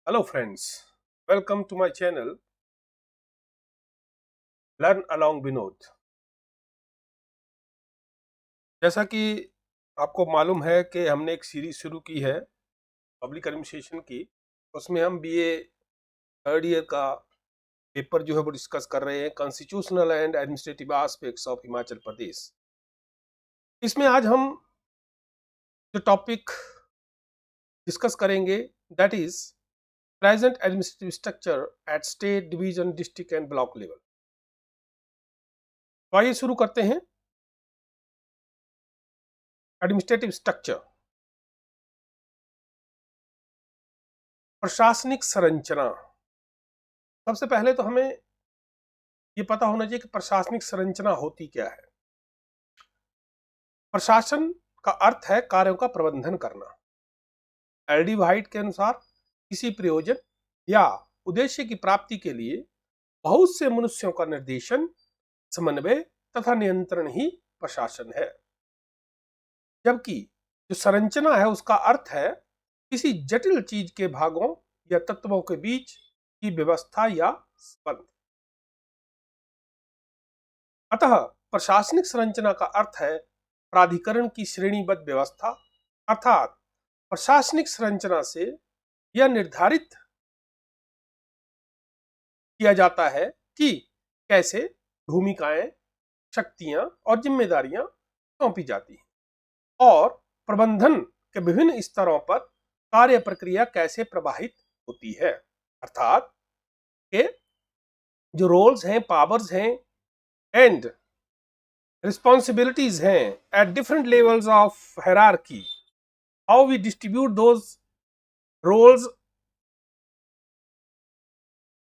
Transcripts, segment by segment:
Hello friends, welcome to my channel Learn Along Vinod। जैसा कि आपको मालूम है कि हमने एक सीरीज शुरू की है पब्लिक एडमिनिस्ट्रेशन की। उसमें हम बीए थर्ड ईयर का पेपर जो है वो डिस्कस कर रहे हैं, constitutional and administrative aspects of Himachal Pradesh. इसमें आज हम जो टॉपिक डिस्कस करेंगे that is present administrative structure at state, division, district and block level. तो आइए शुरू करते हैं। एडमिनिस्ट्रेटिव स्ट्रक्चर, प्रशासनिक संरचना। सबसे पहले तो हमें ये पता होना चाहिए कि प्रशासनिक संरचना होती क्या है। प्रशासन का अर्थ है कार्यों का प्रबंधन करना। एलडी व्हाइट के अनुसार किसी प्रयोजन या उद्देश्य की प्राप्ति के लिए बहुत से मनुष्यों का निर्देशन, समन्वय तथा नियंत्रण ही प्रशासन है। जबकि जो संरचना है उसका अर्थ है किसी जटिल चीज के भागों या तत्वों के बीच की व्यवस्था या संबंध। अतः प्रशासनिक संरचना का अर्थ है प्राधिकरण की श्रेणीबद्ध व्यवस्था, अर्थात प्रशासनिक संरचना से यह निर्धारित किया जाता है कि कैसे भूमिकाएं, शक्तियां और जिम्मेदारियां सौंपी जाती हैं और प्रबंधन के विभिन्न स्तरों पर कार्य प्रक्रिया कैसे प्रवाहित होती है। अर्थात के जो रोल्स हैं, पावर्स हैं एंड responsibilities हैं at different levels of hierarchy, how we distribute those roles,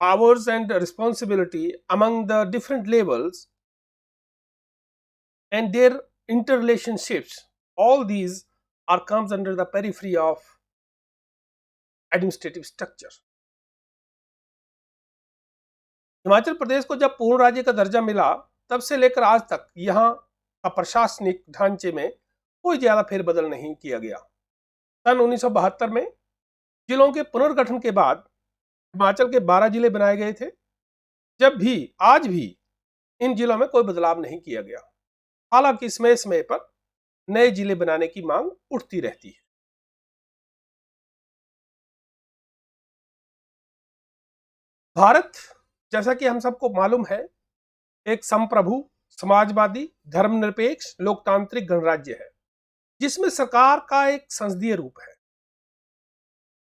powers and responsibility among the different levels and their interrelationships, all these are comes under the periphery of administrative structure। Himachal Pradesh को जब पूर्ण राज्य का दर्जा मिला तब से लेकर आज तक यहाँ का प्रशासनिक ढांचे में कोई ज्यादा फेरबदल नहीं किया गया। सन 1972 में जिलों के पुनर्गठन के बाद हिमाचल के 12 जिले बनाए गए थे। जब भी आज भी इन जिलों में कोई बदलाव नहीं किया गया, हालांकि समय समय पर नए जिले बनाने की मांग उठती रहती है। भारत, जैसा कि हम सबको मालूम है, एक संप्रभु, समाजवादी, धर्मनिरपेक्ष, लोकतांत्रिक गणराज्य है जिसमें सरकार का एक संसदीय रूप है।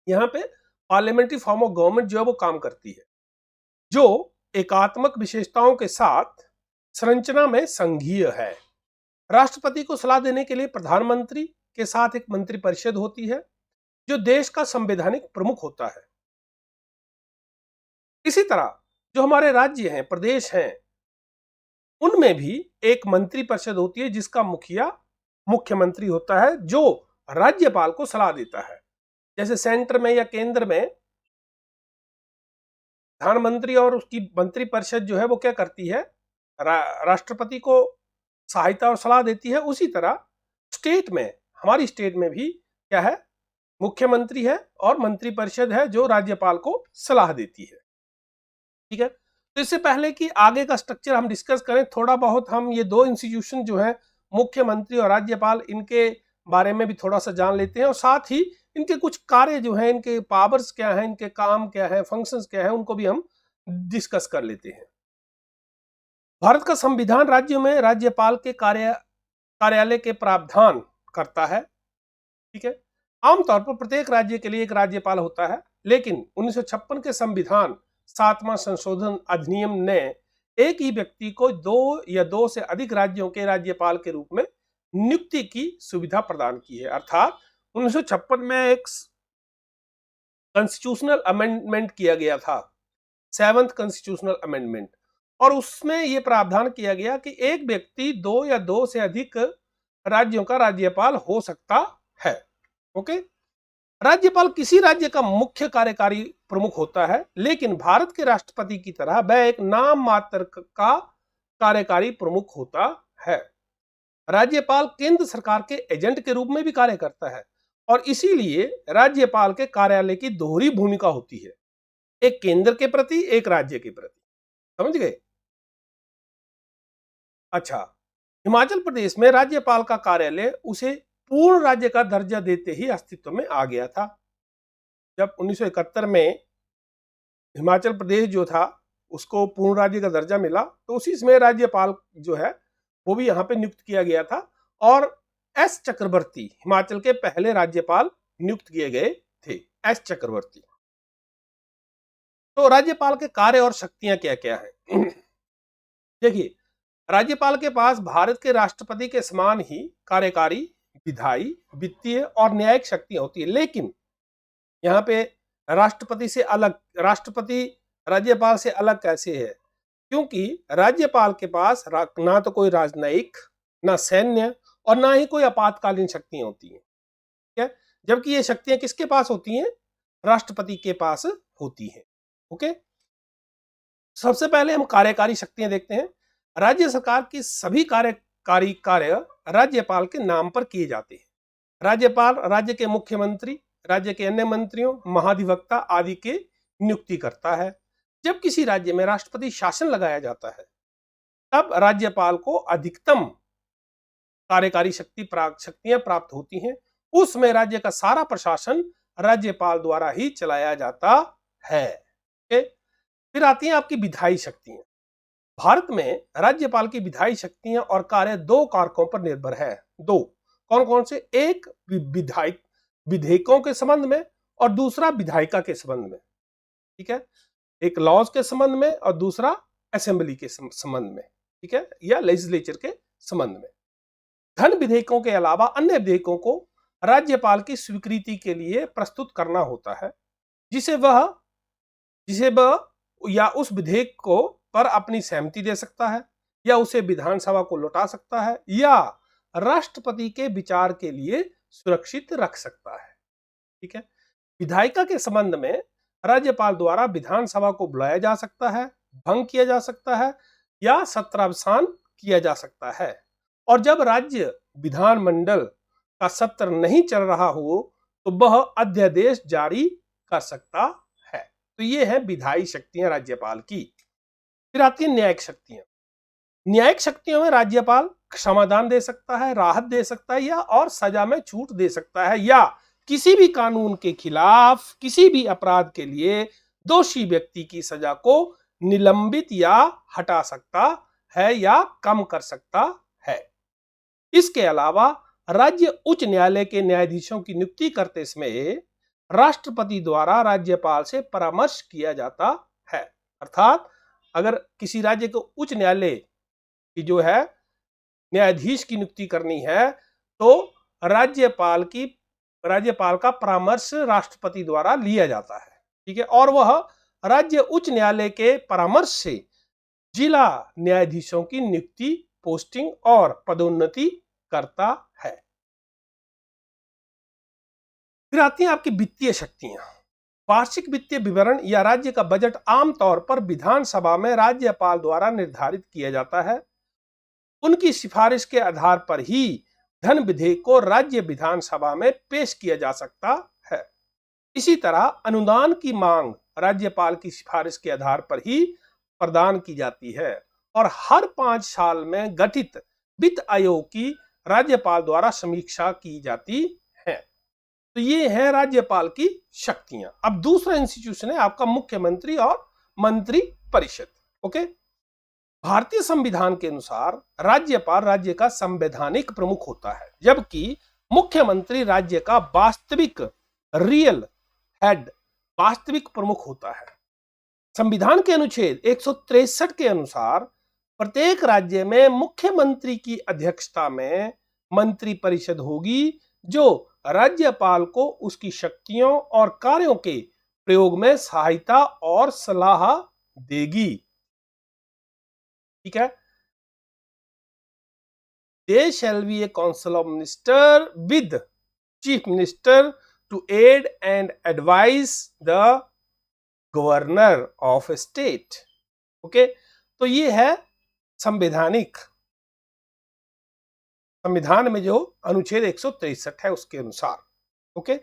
यहाँ पे पार्लियामेंट्री फॉर्म ऑफ गवर्नमेंट जो है वो काम करती है, जो एकात्मक विशेषताओं के साथ संरचना में संघीय है। राष्ट्रपति को सलाह देने के लिए प्रधानमंत्री के साथ एक मंत्रिपरिषद होती है जो देश का संवैधानिक प्रमुख होता है। इसी तरह जो हमारे राज्य हैं, प्रदेश हैं, उनमें भी एक मंत्रिपरिषद होती है जिसका मुखिया मुख्यमंत्री होता है जो राज्यपाल को सलाह देता है। जैसे सेंटर में या केंद्र में प्रधानमंत्री और उसकी मंत्रिपरिषद जो है वो क्या करती है, राष्ट्रपति को सहायता और सलाह देती है। उसी तरह स्टेट में, हमारी स्टेट में भी क्या है, मुख्यमंत्री है और मंत्रिपरिषद है जो राज्यपाल को सलाह देती है। ठीक है, तो इससे पहले कि आगे का स्ट्रक्चर हम डिस्कस करें, थोड़ा बहुत हम ये दो इंस्टीट्यूशन जो है मुख्यमंत्री और राज्यपाल, इनके बारे में भी थोड़ा सा जान लेते हैं और साथ ही इनके कुछ कार्य जो हैं, इनके पावर्स क्या हैं, इनके काम क्या है, फंक्शंस क्या है, उनको भी हम डिस्कस कर लेते हैं। भारत का संविधान राज्यों में राज्यपाल के कार्यालय के प्रावधान करता है। ठीक है, आमतौर पर प्रत्येक राज्य के लिए एक राज्यपाल होता है, लेकिन 1956 के संविधान 7वां संशोधन अधिनियम ने एक ही व्यक्ति को दो या दो से अधिक राज्यों के राज्यपाल के रूप में नियुक्ति की सुविधा प्रदान की है। अर्थात 1956 में एक कॉन्स्टिट्यूशनल अमेंडमेंट किया गया था, 7th कॉन्स्टिट्यूशनल अमेंडमेंट, और उसमें यह प्रावधान किया गया कि एक व्यक्ति दो या दो से अधिक राज्यों का राज्यपाल हो सकता है। ओके, राज्यपाल किसी राज्य का मुख्य कार्यकारी प्रमुख होता है, लेकिन भारत के राष्ट्रपति की तरह वह एक नाम मात्र का कार्यकारी प्रमुख होता है। राज्यपाल केंद्र सरकार के एजेंट के रूप में भी कार्य करता है और इसीलिए राज्यपाल के कार्यालय की दोहरी भूमिका होती है, एक केंद्र के प्रति, एक राज्य के प्रति। समझ गए? अच्छा, हिमाचल प्रदेश में राज्यपाल का कार्यालय उसे पूर्ण राज्य का दर्जा देते ही अस्तित्व में आ गया था। जब 1971 में हिमाचल प्रदेश जो था उसको पूर्ण राज्य का दर्जा मिला, तो उसी समय राज्यपाल जो है वो भी यहाँ पे नियुक्त किया गया था और एस चक्रवर्ती हिमाचल के पहले राज्यपाल नियुक्त किए गए थे, एस चक्रवर्ती। तो राज्यपाल के कार्य और शक्तियां क्या क्या हैं? देखिए, राज्यपाल के पास भारत के राष्ट्रपति के समान ही कार्यकारी, विधायी, वित्तीय और न्यायिक शक्तियां होती है। लेकिन यहाँ पे राष्ट्रपति राज्यपाल से अलग कैसे है? क्योंकि राज्यपाल के पास ना तो कोई राजनयिक, ना सैन्य और ना ही कोई आपातकालीन शक्तियां होती हैं, ठीक है? जबकि ये शक्तियां किसके पास होती हैं? राष्ट्रपति के पास होती हैं। ओके, सबसे पहले हम कार्यकारी शक्तियां देखते हैं। राज्य सरकार की सभी कार्यकारी कार्य राज्यपाल के नाम पर किए जाते हैं। राज्यपाल राज्य के मुख्यमंत्री, राज्य के अन्य मंत्रियों, महाधिवक्ता आदि के नियुक्ति करता है। जब किसी राज्य में राष्ट्रपति शासन लगाया जाता है, तब राज्यपाल को अधिकतम कार्यकारी शक्तियां प्राप्त होती हैं। उसमें राज्य का सारा प्रशासन राज्यपाल द्वारा ही चलाया जाता है। फिर आती हैं आपकी विधायी शक्तियां। भारत में राज्यपाल की विधायी शक्तियां और कार्य दो कारकों पर निर्भर है। दो कौन कौन से? एक विधेयकों के संबंध में और दूसरा विधायिका के संबंध में, ठीक है? एक लॉज के संबंध में और दूसरा असेंबली के संबंध में, ठीक है, या लेजिस्लेचर के संबंध में। धन विधेयकों के अलावा अन्य विधेयकों को राज्यपाल की स्वीकृति के लिए प्रस्तुत करना होता है, जिसे वह या उस विधेयक को पर अपनी सहमति दे सकता है, या उसे विधानसभा को लौटा सकता है, या राष्ट्रपति के विचार के लिए सुरक्षित रख सकता है, ठीक है? विधायिका के संबंध में राज्यपाल द्वारा विधानसभा को बुलाया जा सकता है, भंग किया जा सकता है या सत्रावसान किया जा सकता है। और जब राज्य विधानमंडल का सत्र नहीं चल रहा हो तो वह अध्यादेश जारी कर सकता है। तो ये है विधायी शक्तियां राज्यपाल की। फिर आती है न्यायिक शक्तियां। न्यायिक शक्तियों में राज्यपाल क्षमादान दे सकता है, राहत दे सकता है, या और सजा में छूट दे सकता है, या किसी भी कानून के खिलाफ किसी भी अपराध के लिए दोषी व्यक्ति की सजा को निलंबित या हटा सकता है या कम कर सकता है। इसके अलावा राज्य उच्च न्यायालय के न्यायाधीशों की नियुक्ति करते समय राष्ट्रपति द्वारा राज्यपाल से परामर्श किया जाता है। अर्थात अगर किसी राज्य को उच्च न्यायालय की जो है न्यायाधीश की नियुक्ति करनी है, तो राज्यपाल का परामर्श राष्ट्रपति द्वारा लिया जाता है, ठीक है? और वह राज्य उच्च न्यायालय के परामर्श से जिला न्यायाधीशों की नियुक्ति, पोस्टिंग और पदोन्नति करता है। फिर आती हैं आपकी वित्तीय शक्तियां। वार्षिक वित्तीय विवरण या राज्य का बजट आमतौर पर विधानसभा में राज्यपाल द्वारा निर्धारित किया जाता है। उनकी सिफारिश के आधार पर ही धन विधेयक को राज्य विधानसभा में पेश किया जा सकता है। इसी तरह अनुदान की मांग राज्यपाल की सिफारिश के आधार पर ही प्रदान की जाती है और हर 5 साल में गठित वित्त आयोग की राज्यपाल द्वारा समीक्षा की जाती है। तो ये है राज्यपाल की शक्तियां। अब दूसरा इंस्टीट्यूशन है आपका मुख्यमंत्री और मंत्री परिषद। ओके, भारतीय संविधान के अनुसार राज्यपाल राज्य का संवैधानिक प्रमुख होता है, जबकि मुख्यमंत्री राज्य का वास्तविक रियल हेड, वास्तविक प्रमुख होता है। संविधान के अनुच्छेद 163 के अनुसार प्रत्येक राज्य में मुख्यमंत्री की अध्यक्षता में मंत्री परिषद होगी, जो राज्यपाल को उसकी शक्तियों और कार्यों के प्रयोग में सहायता और सलाह देगी, ठीक है? There shall be a council of ministers with chief minister to aid and advise the governor of a state. Okay, तो ये है संविधान में जो अनुच्छेद 163 है उसके अनुसार। ओके।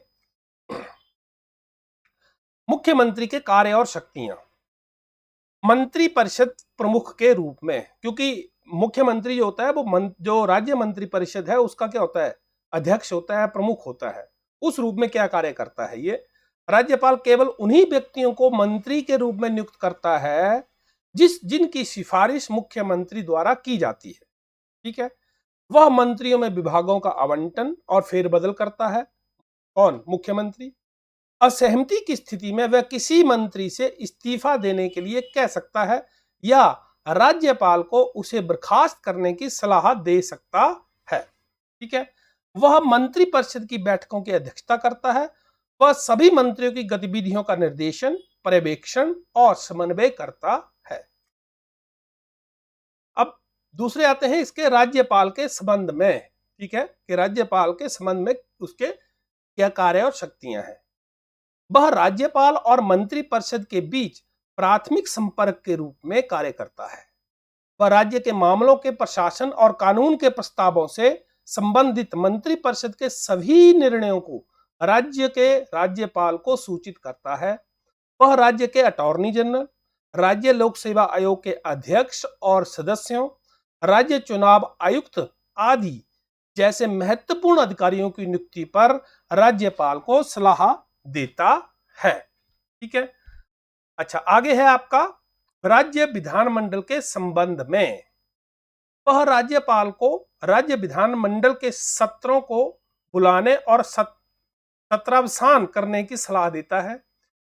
मुख्यमंत्री के कार्य और शक्तियां। मंत्री परिषद प्रमुख के रूप में, क्योंकि मुख्यमंत्री जो होता है वो जो राज्य मंत्री परिषद है उसका क्या होता है, अध्यक्ष होता है, प्रमुख होता है। उस रूप में क्या कार्य करता है ये, राज्यपाल केवल उन्हीं व्यक्तियों को मंत्री के रूप में नियुक्त करता है जिनकी सिफारिश मुख्यमंत्री द्वारा की जाती है। ठीक है, वह मंत्रियों में विभागों का आवंटन और फेरबदल करता है। कौन, मुख्यमंत्री। असहमति की स्थिति में वह किसी मंत्री से इस्तीफा देने के लिए कह सकता है या राज्यपाल को उसे बर्खास्त करने की सलाह दे सकता है। ठीक है, वह मंत्री परिषद की बैठकों की अध्यक्षता करता है। वह सभी मंत्रियों की गतिविधियों का निर्देशन, पर्यवेक्षण और समन्वय करता है। अब दूसरे आते हैं इसके राज्यपाल के संबंध में। ठीक है, कि राज्यपाल के संबंध में उसके क्या कार्य और शक्तियां हैं। वह राज्यपाल और मंत्री परिषद के बीच प्राथमिक संपर्क के रूप में कार्य करता है। वह राज्य के मामलों के प्रशासन और कानून के प्रस्तावों से संबंधित मंत्री परिषद के सभी निर्णयों को राज्य के राज्यपाल को सूचित करता है। वह राज्य के अटॉर्नी जनरल, राज्य लोक सेवा आयोग के अध्यक्ष और सदस्यों, राज्य चुनाव आयुक्त आदि जैसे महत्वपूर्ण अधिकारियों की नियुक्ति पर राज्यपाल को सलाह देता है। ठीक है, अच्छा आगे है आपका राज्य विधानमंडल के संबंध में। वह राज्यपाल को राज्य विधानमंडल के सत्रों को बुलाने और सत्रावसान करने की सलाह देता है।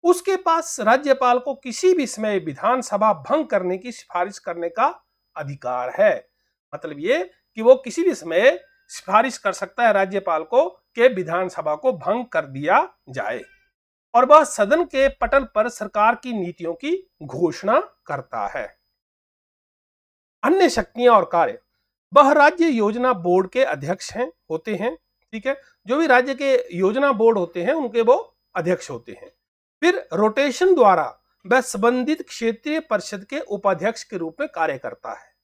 उसके पास राज्यपाल को किसी भी समय विधानसभा भंग करने की सिफारिश करने का अधिकार है। मतलब ये कि वो किसी भी समय सिफारिश कर सकता है राज्यपाल को कि विधानसभा को भंग कर दिया जाए। और वह सदन के पटल पर सरकार की नीतियों की घोषणा करता है। अन्य शक्तियां और कार्य। वह राज्य योजना बोर्ड के अध्यक्ष होते हैं। ठीक है, जो भी राज्य के योजना बोर्ड होते हैं उनके वो अध्यक्ष होते हैं। फिर रोटेशन द्वारा वह संबंधित क्षेत्रीय परिषद के उपाध्यक्ष के रूप में कार्य करता है।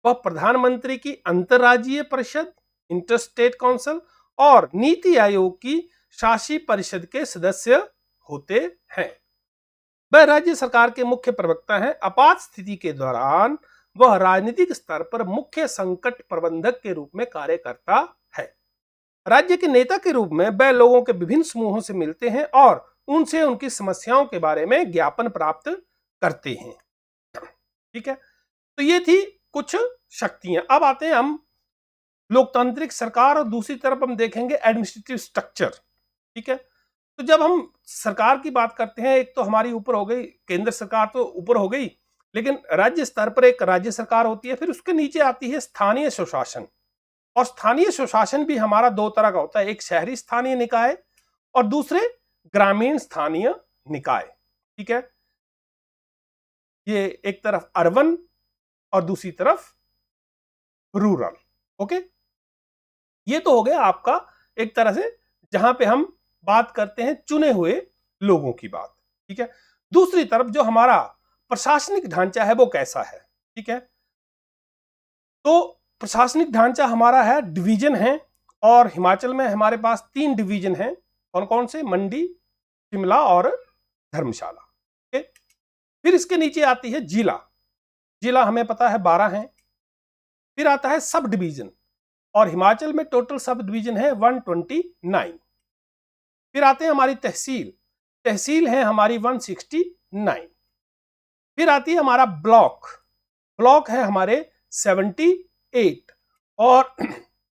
वह प्रधानमंत्री की अंतर्राज्यीय परिषद, इंटरस्टेट काउंसिल और नीति आयोग की शासी परिषद के सदस्य होते हैं। वह राज्य सरकार के मुख्य प्रवक्ता हैं। आपात स्थिति के दौरान वह राजनीतिक स्तर पर मुख्य संकट प्रबंधक के रूप में कार्य करता है। राज्य के नेता के रूप में वह लोगों के विभिन्न समूहों से मिलते हैं और उनसे उनकी समस्याओं के बारे में ज्ञापन प्राप्त करते हैं। ठीक है, तो ये थी कुछ शक्तियां। अब आते हैं हम लोकतांत्रिक सरकार और दूसरी तरफ हम देखेंगे एडमिनिस्ट्रेटिव स्ट्रक्चर। ठीक है, तो जब हम सरकार की बात करते हैं, एक तो हमारी ऊपर हो गई केंद्र सरकार, तो ऊपर हो गई, लेकिन राज्य स्तर पर एक राज्य सरकार होती है। फिर उसके नीचे आती है स्थानीय स्वशासन। और स्थानीय स्वशासन भी हमारा दो तरह का होता है, एक शहरी स्थानीय निकाय और दूसरे ग्रामीण स्थानीय निकाय। ठीक है, ये एक तरफ अर्बन और दूसरी तरफ रूरल। ओके, ये तो हो गया आपका एक तरह से जहां पे हम बात करते हैं चुने हुए लोगों की बात। ठीक है, दूसरी तरफ जो हमारा प्रशासनिक ढांचा है वो कैसा है। ठीक है, तो प्रशासनिक ढांचा हमारा है, डिवीजन है, और हिमाचल में हमारे पास 3 डिवीजन हैं। कौन कौन से, मंडी, शिमला और धर्मशाला। ठीक, फिर इसके नीचे आती है जिला। जिला हमें पता है 12 हैं। फिर आता है सब डिवीजन, और हिमाचल में टोटल सब डिवीजन है 129। फिर आते हैं हमारी तहसील। तहसील है हमारी 169। फिर आती है हमारा ब्लॉक। ब्लॉक है हमारे 78। और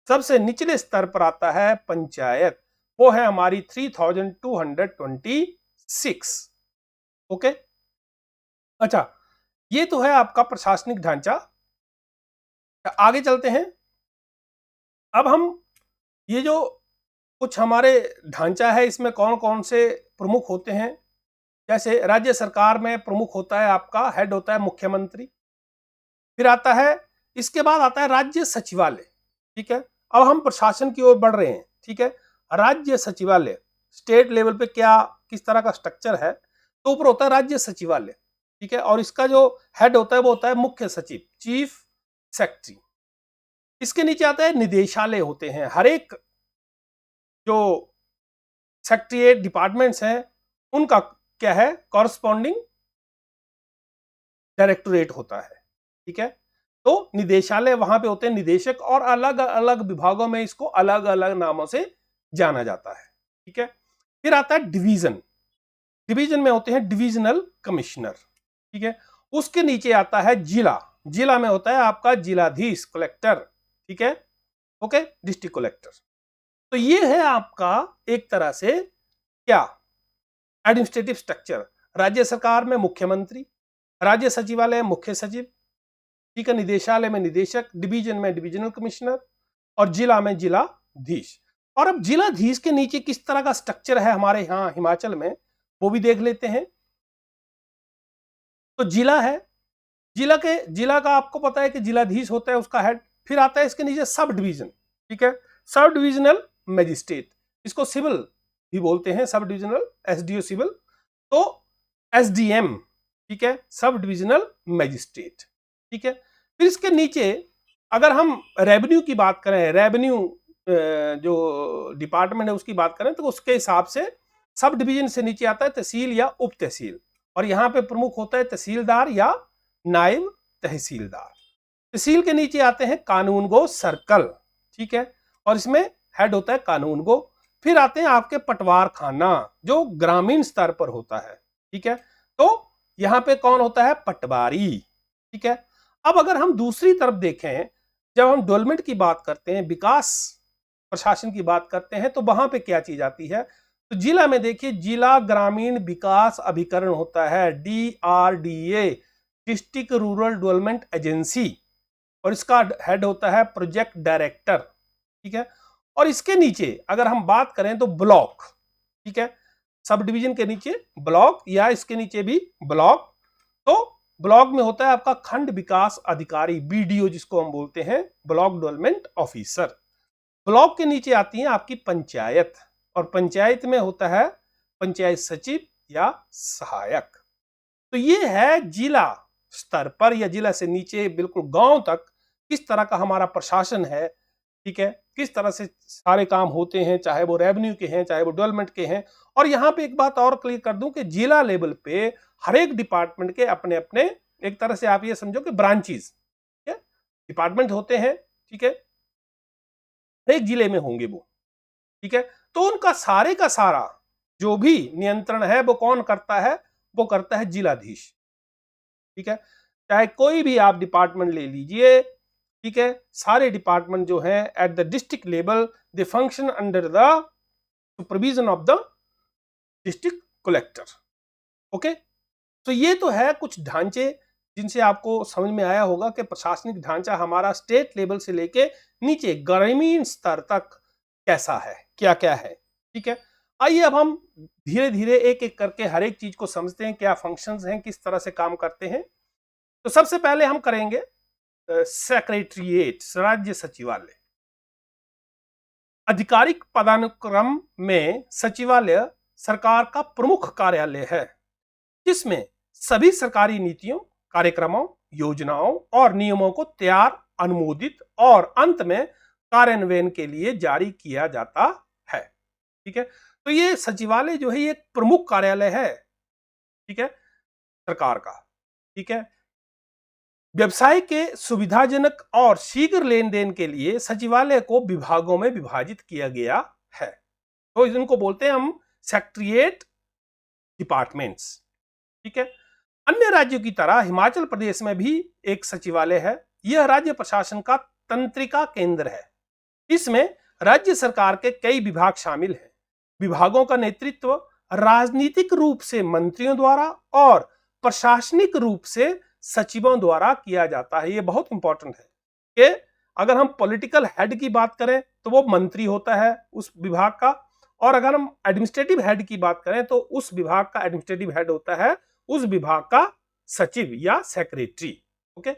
सबसे निचले स्तर पर आता है पंचायत, वो है हमारी 3226। ओके, अच्छा ये तो है आपका प्रशासनिक ढांचा। आगे चलते हैं। अब हम ये जो कुछ हमारे ढांचा है इसमें कौन कौन से प्रमुख होते हैं। जैसे राज्य सरकार में प्रमुख होता है आपका, हेड होता है मुख्यमंत्री। फिर आता है, इसके बाद आता है राज्य सचिवालय। ठीक है, अब हम प्रशासन की ओर बढ़ रहे हैं। ठीक है, राज्य सचिवालय स्टेट लेवल पे क्या किस तरह का स्ट्रक्चर है, तो ऊपर होता है राज्य सचिवालय। ठीक है, और इसका जो हेड होता है वो होता है मुख्य सचिव, चीफ सेक्रेटरी। इसके नीचे आता है निदेशालय होते हैं। हर एक जो सेक्रेटरीट डिपार्टमेंट्स हैं उनका क्या है, कॉरस्पॉन्डिंग डायरेक्टोरेट होता है। ठीक है, तो निदेशालय वहां पे होते हैं निदेशक, और अलग अलग विभागों में इसको अलग अलग नामों से जाना जाता है। ठीक है, फिर आता है डिवीजन। डिवीजन में होते हैं डिविजनल कमिश्नर। ठीक है, उसके नीचे आता है जिला। जिला में होता है आपका जिलाधीश, कलेक्टर। ठीक है, ओके, डिस्ट्रिक्ट कलेक्टर। तो ये है आपका एक तरह से क्या, एडमिनिस्ट्रेटिव स्ट्रक्चर। राज्य सरकार में मुख्यमंत्री, राज्य सचिवालय मुख्य सचिव, ठीक है, निदेशालय में निदेशक, डिवीजन में डिविजनल कमिश्नर, और जिला में जिलाधीश। और अब जिलाधीश के नीचे किस तरह का स्ट्रक्चर है हमारे यहाँ हिमाचल में, वो भी देख लेते हैं। तो जिला है, जिला का आपको पता है कि जिलाधीश होता है उसका हेड। फिर आता है इसके नीचे सब डिवीजन। ठीक है, सब डिविजनल मजिस्ट्रेट, इसको सिविल भी बोलते हैं, सब डिविजनल, एसडीओ सिविल, तो एसडीएम। ठीक है, सब डिविजनल मजिस्ट्रेट। ठीक है, फिर इसके नीचे अगर हम रेवेन्यू की बात करें, रेवेन्यू जो डिपार्टमेंट है उसकी बात करें, तो उसके हिसाब से सब डिवीजन से नीचे आता है तहसील या उप तहसील, और यहाँ पे प्रमुख होता है तहसीलदार या नायब तहसीलदार। तहसील के नीचे आते हैं कानूनगो सर्कल। ठीक है, और इसमें हेड होता है कानूनगो। फिर आते हैं आपके पटवार खाना, जो ग्रामीण स्तर पर होता है। ठीक है, तो यहाँ पे कौन होता है, पटवारी। ठीक है, अब अगर हम दूसरी तरफ देखें, जब हम डेवलपमेंट की बात करते हैं, विकास प्रशासन की बात करते हैं, तो वहां पे क्या चीज आती है, तो जिला में देखिए जिला ग्रामीण विकास अभिकरण होता है, DRDA, district rural development agency, और इसका हेड होता है प्रोजेक्ट डायरेक्टर। ठीक है, और इसके नीचे अगर हम बात करें तो ब्लॉक। ठीक है, सब डिवीजन के नीचे ब्लॉक, या इसके नीचे भी ब्लॉक। तो ब्लॉक में होता है आपका खंड विकास अधिकारी, BDO जिसको हम बोलते हैं, ब्लॉक डेवलपमेंट ऑफिसर। ब्लॉक के नीचे आती है आपकी पंचायत, और पंचायत में होता है पंचायत सचिव या सहायक। तो ये है जिला स्तर पर या जिला से नीचे बिल्कुल गांव तक किस तरह का हमारा प्रशासन है। ठीक है, किस तरह से सारे काम होते हैं, चाहे वो रेवेन्यू के हैं, चाहे वो डेवलपमेंट के हैं। और यहाँ पे एक बात और क्लियर कर दूं कि जिला लेवल पे हर एक डिपार्टमेंट के अपने अपने, एक तरह से आप ये समझो कि ब्रांचेस, डिपार्टमेंट होते हैं। ठीक है, एक जिले में होंगे वो। ठीक है, तो उनका सारे का सारा जो भी नियंत्रण है वो कौन करता है, वो करता है जिलाधीश। ठीक है, चाहे कोई भी आप डिपार्टमेंट ले लीजिए। ठीक है, सारे डिपार्टमेंट जो है at the district level they function under the supervision of the district collector. Okay, तो ये तो है कुछ ढांचे जिनसे आपको समझ में आया होगा कि प्रशासनिक ढांचा हमारा स्टेट लेवल से लेके नीचे ग्रामीण स्तर तक कैसा है, क्या क्या है। ठीक है, आइए अब हम धीरे धीरे एक एक करके हर एक चीज को समझते हैं, क्या फंक्शंस हैं, किस तरह से काम करते हैं। तो सबसे पहले हम करेंगे सेक्रेटरीट, राज्य सचिवालय। आधिकारिक पदानुक्रम में सचिवालय सरकार का प्रमुख कार्यालय है, जिसमें सभी सरकारी नीतियों, कार्यक्रमों, योजनाओं और नियमों को तैयार, अनुमोदित और अंत में कार्यान्वयन के लिए जारी किया जाता है। ठीक है, तो ये सचिवालय जो है ये एक प्रमुख कार्यालय है। ठीक है, सरकार का। ठीक है, व्यवसाय के सुविधाजनक और शीघ्र लेन देन के लिए सचिवालय को विभागों में विभाजित किया गया है। तो इनको बोलते हैं हम सेक्रेटरीट डिपार्टमेंट्स। ठीक है, अन्य राज्यों की तरह हिमाचल प्रदेश में भी एक सचिवालय है। यह राज्य प्रशासन का तंत्रिका केंद्र है। इसमें राज्य सरकार के कई विभाग शामिल हैं। विभागों का नेतृत्व राजनीतिक रूप से मंत्रियों द्वारा और प्रशासनिक रूप से सचिवों द्वारा किया जाता है। ये बहुत इंपॉर्टेंट है कि अगर हम पॉलिटिकल हेड की बात करें तो वो मंत्री होता है उस विभाग का, और अगर हम एडमिनिस्ट्रेटिव हेड की बात करें तो उस विभाग का एडमिनिस्ट्रेटिव हेड होता है उस विभाग का सचिव या सेक्रेटरी। ओके,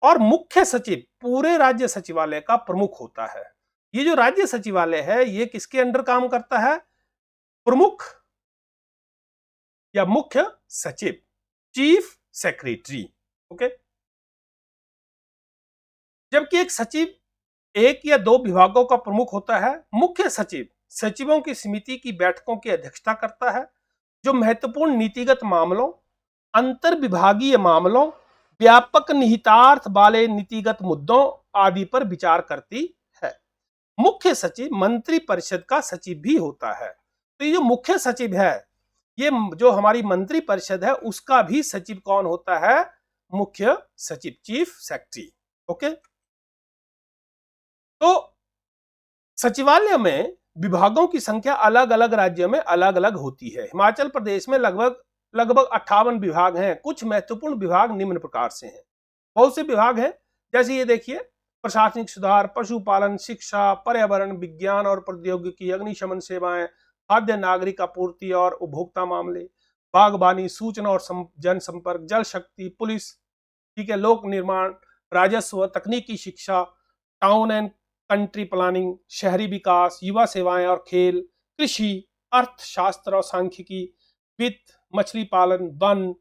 और मुख्य सचिव पूरे राज्य सचिवालय का प्रमुख होता है। ये जो राज्य सचिवालय है ये किसके अंडर काम करता है, प्रमुख या मुख्य सचिव, चीफ सेक्रेटरी। ओके, जबकि एक सचिव एक या दो विभागों का प्रमुख होता है, मुख्य सचिव सचिवों की समिति की बैठकों की अध्यक्षता करता है, जो महत्वपूर्ण नीतिगत मामलों, अंतर विभागीय मामलों, व्यापक निहितार्थ वाले नीतिगत मुद्दों आदि पर विचार करती है। मुख्य सचिव मंत्री परिषद का सचिव भी होता है। तो ये जो मुख्य सचिव है, ये जो हमारी मंत्री परिषद है, उसका भी सचिव कौन होता है? मुख्य सचिव, चीफ सेक्रेटरी। ओके, तो सचिवालय में विभागों की संख्या अलग अलग राज्यों में अलग अलग होती है। हिमाचल प्रदेश में लगभग 58 विभाग हैं। कुछ महत्वपूर्ण विभाग निम्न प्रकार से हैं। बहुत से विभाग हैं, जैसे ये देखिए, प्रशासनिक सुधार, पशुपालन, शिक्षा, पर्यावरण, विज्ञान और प्रौद्योगिकी, अग्निशमन सेवाएं, खाद्य नागरिक आपूर्ति और उपभोक्ता मामले, बागवानी, सूचना और जनसंपर्क, जल शक्ति, पुलिस, ठीक है, लोक निर्माण, राजस्व, तकनीकी शिक्षा, टाउन एंड कंट्री प्लानिंग, शहरी विकास, युवा सेवाएं और खेल, कृषि, अर्थशास्त्र और सांख्यिकी, वित्त, मछली पालन, वन,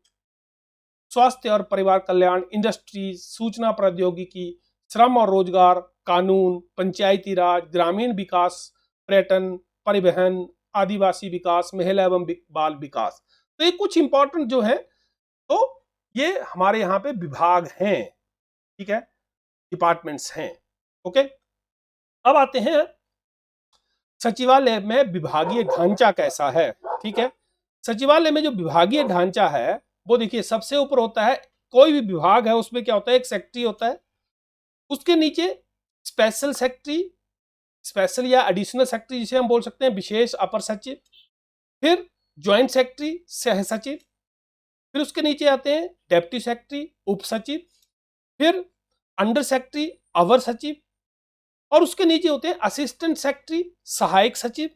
स्वास्थ्य और परिवार कल्याण, इंडस्ट्रीज, सूचना प्रौद्योगिकी, श्रम और रोजगार, कानून, पंचायती राज, ग्रामीण विकास, पर्यटन, परिवहन, आदिवासी विकास, महिला एवं बाल विकास। तो ये कुछ इंपॉर्टेंट जो है, तो ये हमारे यहाँ पे विभाग हैं, ठीक है, डिपार्टमेंट्स हैं। ओके, अब आते हैं सचिवालय में विभागीय ढांचा कैसा है। ठीक है, सचिवालय में जो विभागीय ढांचा है वो देखिए, सबसे ऊपर होता है, कोई भी विभाग है उसमें क्या होता है, एक सेक्रेटरी होता है, उसके नीचे स्पेशल सेक्रेटरी, स्पेशल या एडिशनल सेक्रेटरी जिसे हम बोल सकते हैं, विशेष अपर सचिव, फिर ज्वाइंट सेक्रेटरी, सह सचिव, फिर उसके नीचे आते हैं डेप्टी सेक्रेटरी, उप सचिव, फिर अंडर सेक्रेटरी, अवर सचिव, और उसके नीचे होते हैं असिस्टेंट सेक्रेटरी, सहायक सचिव,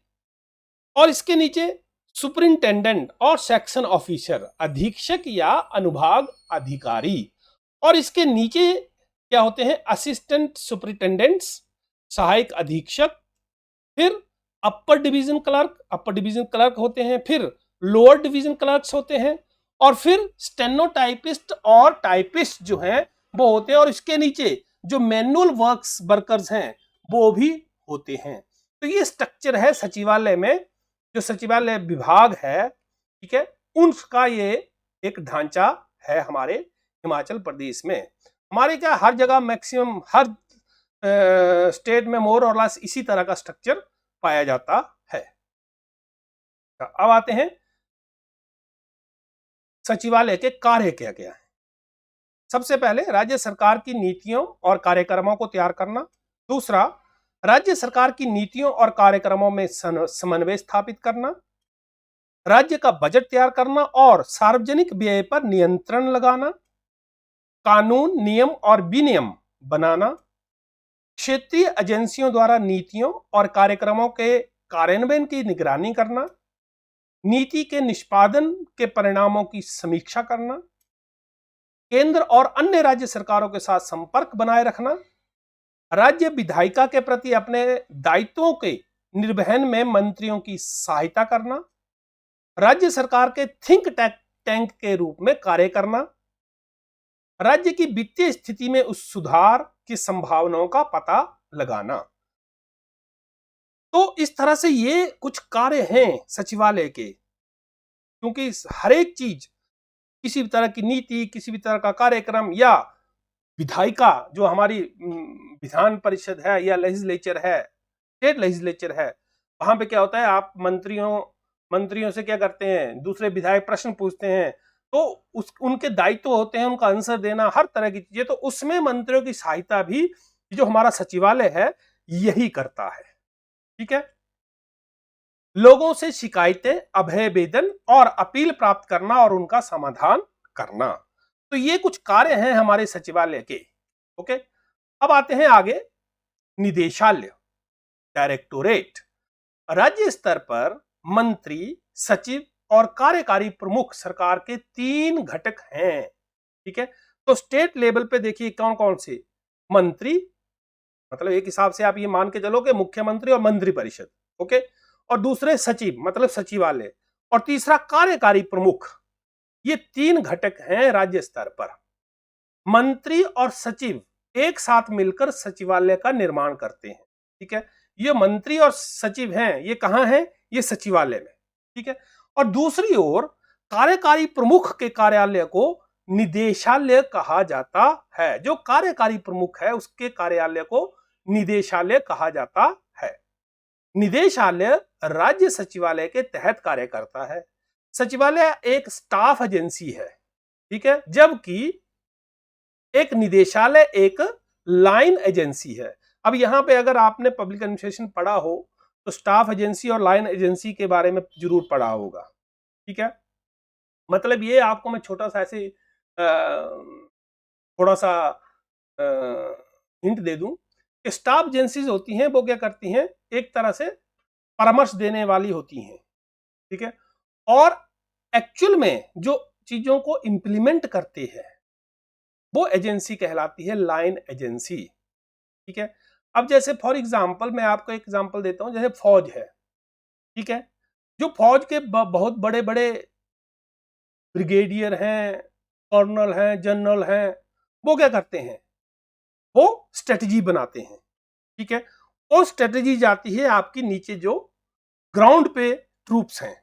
और इसके नीचे सुपरिंटेंडेंट और सेक्शन ऑफिसर, अधीक्षक या अनुभाग अधिकारी, और इसके नीचे क्या होते हैं, असिस्टेंट सुपरिंटेंडेंट्स, सहायक अधीक्षक, फिर अपर डिवीजन क्लर्क होते हैं, फिर लोअर डिवीजन क्लर्क्स होते हैं, और फिर स्टेनोटाइपिस्ट और टाइपिस्ट जो हैं वो होते हैं, और इसके नीचे जो मैनुअल वर्कर्स हैं वो भी होते हैं। तो ये स्ट्रक्चर है सचिवालय में, जो सचिवालय विभाग है, ठीक है, उनका ये एक ढांचा है हमारे हिमाचल प्रदेश में। हमारे क्या हर जगह मैक्सिमम हर स्टेट में मोर और लेस इसी तरह का स्ट्रक्चर पाया जाता है। अब आते हैं सचिवालय के कार्य क्या क्या है। सबसे पहले राज्य सरकार की नीतियों और कार्यक्रमों को तैयार करना। दूसरा, राज्य सरकार की नीतियों और कार्यक्रमों में समन्वय स्थापित करना। राज्य का बजट तैयार करना और सार्वजनिक व्यय पर नियंत्रण लगाना। कानून, नियम और विनियम बनाना। क्षेत्रीय एजेंसियों द्वारा नीतियों और कार्यक्रमों के कार्यान्वयन की निगरानी करना। नीति के निष्पादन के परिणामों की समीक्षा करना। केंद्र और अन्य राज्य सरकारों के साथ संपर्क बनाए रखना। राज्य विधायिका के प्रति अपने दायित्वों के निर्वहन में मंत्रियों की सहायता करना। राज्य सरकार के थिंक टैंक के रूप में कार्य करना। राज्य की वित्तीय स्थिति में उस सुधार की संभावनाओं का पता लगाना। तो इस तरह से ये कुछ कार्य हैं सचिवालय के, क्योंकि हर एक चीज, किसी भी तरह की नीति, किसी भी तरह का कार्यक्रम, या विधायिका जो हमारी विधान परिषद है या लेजिस्लेचर है, स्टेट लेजिस्लेचर है, वहां पे क्या होता है, आप मंत्रियों से क्या करते हैं, दूसरे विधायक प्रश्न पूछते हैं, तो उनके दायित्व होते हैं उनका आंसर देना, हर तरह की चीजें। तो उसमें मंत्रियों की सहायता भी जो हमारा सचिवालय है यही करता है। ठीक है, लोगों से शिकायतें, अभयवेदन और अपील प्राप्त करना और उनका समाधान करना। तो ये कुछ कार्य हैं हमारे सचिवालय के। ओके, अब आते हैं आगे, निदेशालय, डायरेक्टोरेट। राज्य स्तर पर मंत्री, सचिव और कार्यकारी प्रमुख सरकार के 3 घटक हैं। ठीक है, तो स्टेट लेवल पे देखिए कौन कौन से, मंत्री, मतलब एक हिसाब से आप ये मान के चलो कि मुख्यमंत्री और मंत्री परिषद। ओके, और दूसरे सचिव मतलब सचिवालय, और तीसरा कार्यकारी प्रमुख। ये 3 घटक हैं राज्य स्तर पर। मंत्री और सचिव एक साथ मिलकर सचिवालय का निर्माण करते हैं। ठीक है, ये मंत्री और सचिव हैं, ये कहाँ हैं? ये सचिवालय में, ठीक है। और दूसरी ओर कार्यकारी प्रमुख के कार्यालय को निदेशालय कहा जाता है। जो कार्यकारी प्रमुख है उसके कार्यालय को निदेशालय कहा जाता है। निदेशालय राज्य सचिवालय के तहत कार्य करता है। सचिवालय एक स्टाफ एजेंसी है, ठीक है, जबकि एक निदेशालय एक लाइन एजेंसी है। अब यहां पे अगर आपने पब्लिक एडमिनिस्ट्रेशन पढ़ा हो तो स्टाफ एजेंसी और लाइन एजेंसी के बारे में जरूर पढ़ा होगा, ठीक है। मतलब ये आपको मैं छोटा सा ऐसे थोड़ा सा हिंट दे दूं कि स्टाफ एजेंसीज होती हैं वो क्या करती हैं, एक तरह से परामर्श देने वाली होती हैं, ठीक है, और एक्चुअल में जो चीजों को इंप्लीमेंट करते हैं वो एजेंसी कहलाती है लाइन एजेंसी, ठीक है। अब जैसे फॉर एग्जांपल मैं आपको एक एग्जांपल देता हूं, जैसे फौज है, ठीक है, जो फौज के बहुत बड़े बड़े ब्रिगेडियर हैं, कर्नल हैं, जनरल हैं, वो क्या करते हैं, वो स्ट्रेटजी बनाते हैं, ठीक है। वो स्ट्रेटजी जाती है आपकी नीचे जो ग्राउंड पे ट्रूप्स हैं,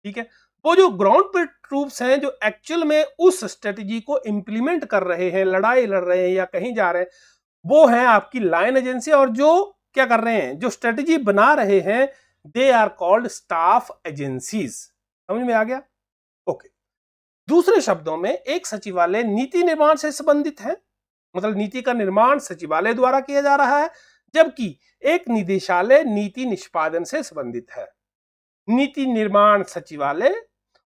ठीक है। वो जो ग्राउंड पे ट्रूप्स हैं जो एक्चुअल में उस स्ट्रेटजी को इंप्लीमेंट कर रहे हैं, लड़ाई लड़ रहे हैं या कहीं जा रहे हैं, वो है आपकी लाइन एजेंसी। और जो क्या कर रहे हैं, जो स्ट्रेटजी बना रहे हैं, they are called staff agencies. समझ में आ गया? ओके। दूसरे शब्दों में एक सचिवालय नीति निर्माण से संबंधित है, मतलब नीति का निर्माण सचिवालय द्वारा किया जा रहा है, जबकि एक निदेशालय नीति निष्पादन से संबंधित है। नीति निर्माण सचिवालय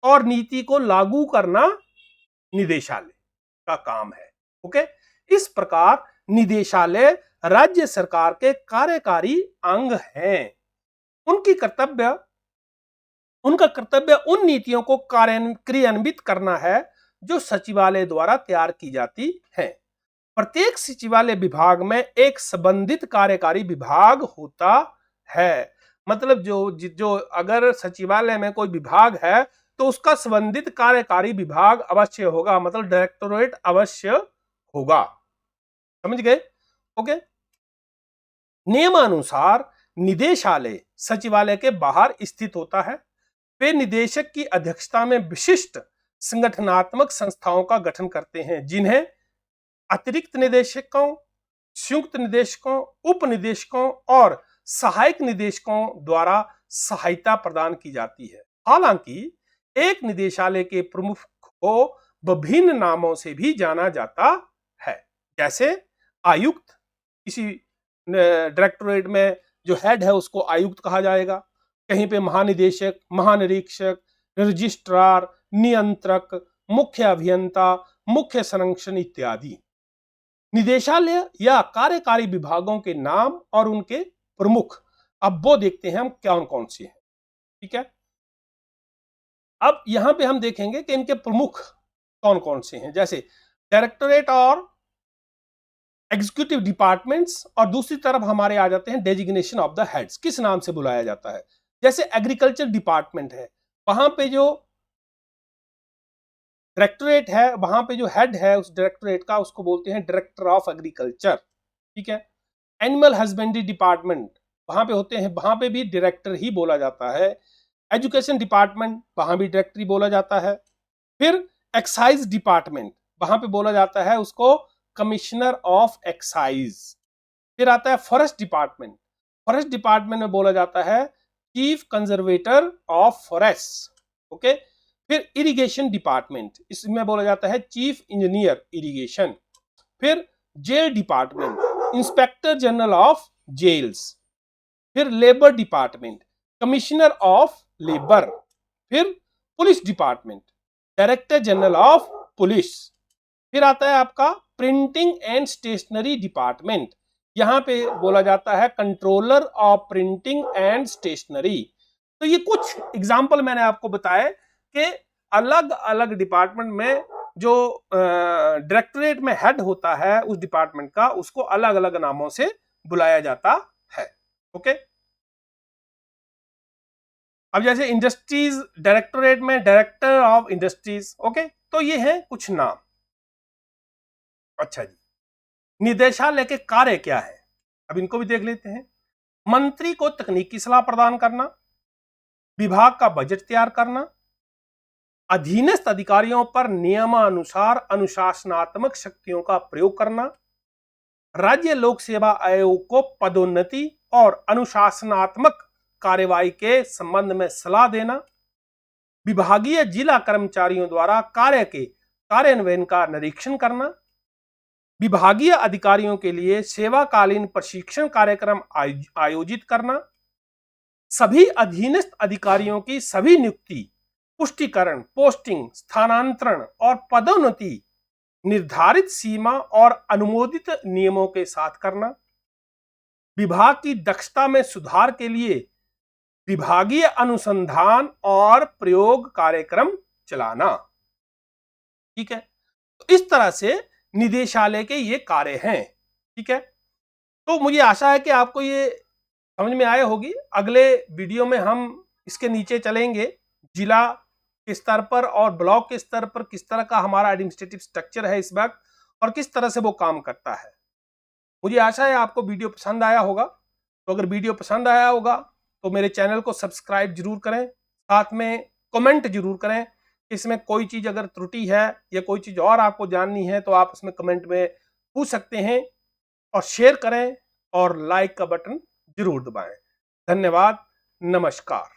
और नीति को लागू करना निदेशालय का काम है। ओके, इस प्रकार निदेशालय राज्य सरकार के कार्यकारी अंग हैं। उनका कर्तव्य उन नीतियों को क्रियान्वित करना है जो सचिवालय द्वारा तैयार की जाती है। प्रत्येक सचिवालय विभाग में एक संबंधित कार्यकारी विभाग होता है। मतलब जो अगर सचिवालय में कोई विभाग है तो उसका संबंधित कार्यकारी विभाग अवश्य होगा, मतलब डायरेक्टोरेट अवश्य होगा। समझ गए? ओके। नियमानुसार निदेशालय सचिवालय के बाहर स्थित होता है। वे निदेशक की अध्यक्षता में विशिष्ट संगठनात्मक संस्थाओं का गठन करते हैं, जिन्हें अतिरिक्त निदेशकों, संयुक्त निदेशकों, उप निदेशकों और सहायक निदेशकों द्वारा सहायता प्रदान की जाती है। हालांकि एक निदेशालय के प्रमुख को विभिन्न नामों से भी जाना जाता है, जैसे आयुक्त, किसी डायरेक्टोरेट में जो हेड है उसको आयुक्त कहा जाएगा, कहीं पे महानिदेशक, महानिरीक्षक, रजिस्ट्रार, नियंत्रक, मुख्य अभियंता, मुख्य संरक्षण इत्यादि। निदेशालय या कार्यकारी विभागों के नाम और उनके प्रमुख, अब वो देखते हैं हम कौन कौन से हैं, ठीक है। अब यहां पे हम देखेंगे कि इनके प्रमुख कौन कौन से हैं, जैसे डायरेक्टोरेट और एग्जीक्यूटिव डिपार्टमेंट्स, और दूसरी तरफ हमारे आ जाते हैं डेजिग्नेशन ऑफ द हेड्स, किस नाम से बुलाया जाता है। जैसे एग्रीकल्चर डिपार्टमेंट है, वहां पे जो डायरेक्टोरेट है, वहां पे जो हेड है उस डायरेक्टोरेट का, उसको बोलते हैं डायरेक्टर ऑफ एग्रीकल्चर, ठीक है। एनिमल हस्बेंड्री डिपार्टमेंट वहां पे होते हैं, वहां पे भी डायरेक्टर ही बोला जाता है। एजुकेशन डिपार्टमेंट, वहां भी डायरेक्टर ही बोला जाता है। फिर एक्साइज डिपार्टमेंट, वहां पे बोला जाता है उसको कमिश्नर ऑफ एक्साइज। फिर आता है फॉरेस्ट डिपार्टमेंट, फॉरेस्ट डिपार्टमेंट में बोला जाता है chief conservator of forest, okay. फिर इरिगेशन डिपार्टमेंट, इसमें बोला जाता है चीफ इंजीनियर इरिगेशन। फिर jail department, inspector general of jails. फिर labour department, commissioner of labour. फिर police department, director general of police. फिर आता है आपका प्रिंटिंग एंड स्टेशनरी डिपार्टमेंट, यहां पे बोला जाता है controller of printing and stationery. तो ये कुछ एग्जाम्पल मैंने आपको बताए कि अलग अलग डिपार्टमेंट में जो डायरेक्टोरेट में हेड होता है उस डिपार्टमेंट का, उसको अलग अलग नामों से बुलाया जाता है। ओके। अब जैसे इंडस्ट्रीज, डायरेक्टोरेट में डायरेक्टर ऑफ इंडस्ट्रीज, ओके। तो ये हैं कुछ नाम। अच्छा जी, निदेशालय के कार्य क्या है, अब इनको भी देख लेते हैं। मंत्री को तकनीकी सलाह प्रदान करना, विभाग का बजट तैयार करना, अधीनस्थ अधिकारियों पर नियमानुसार अनुशासनात्मक शक्तियों का प्रयोग करना, राज्य लोक सेवा आयोग को पदोन्नति और अनुशासनात्मक कार्यवाही के संबंध में सलाह देना, विभागीय जिला कर्मचारियों द्वारा कार्य के कार्यान्वयन का निरीक्षण करना, विभागीय अधिकारियों के लिए सेवाकालीन प्रशिक्षण कार्यक्रम आयोजित करना, सभी अधीनस्थ अधिकारियों की सभी नियुक्ति, पुष्टिकरण, पोस्टिंग, स्थानांतरण और पदोन्नति निर्धारित सीमा और अनुमोदित नियमों के साथ करना, विभाग की दक्षता में सुधार के लिए विभागीय अनुसंधान और प्रयोग कार्यक्रम चलाना। ठीक है, तो इस तरह से निदेशालय के ये कार्य हैं। ठीक है, तो मुझे आशा है कि आपको ये समझ में आए होगी। अगले वीडियो में हम इसके नीचे चलेंगे, जिला के स्तर पर और ब्लॉक के स्तर पर किस तरह का हमारा एडमिनिस्ट्रेटिव स्ट्रक्चर है इस वक्त और किस तरह से वो काम करता है। मुझे आशा है आपको वीडियो पसंद आया होगा। तो अगर वीडियो पसंद आया होगा तो मेरे चैनल को सब्सक्राइब जरूर करें, साथ में कमेंट जरूर करें। इसमें कोई चीज अगर त्रुटि है या कोई चीज और आपको जाननी है तो आप उसमें कमेंट में पूछ सकते हैं, और शेयर करें और लाइक का बटन जरूर दबाएं। धन्यवाद, नमस्कार।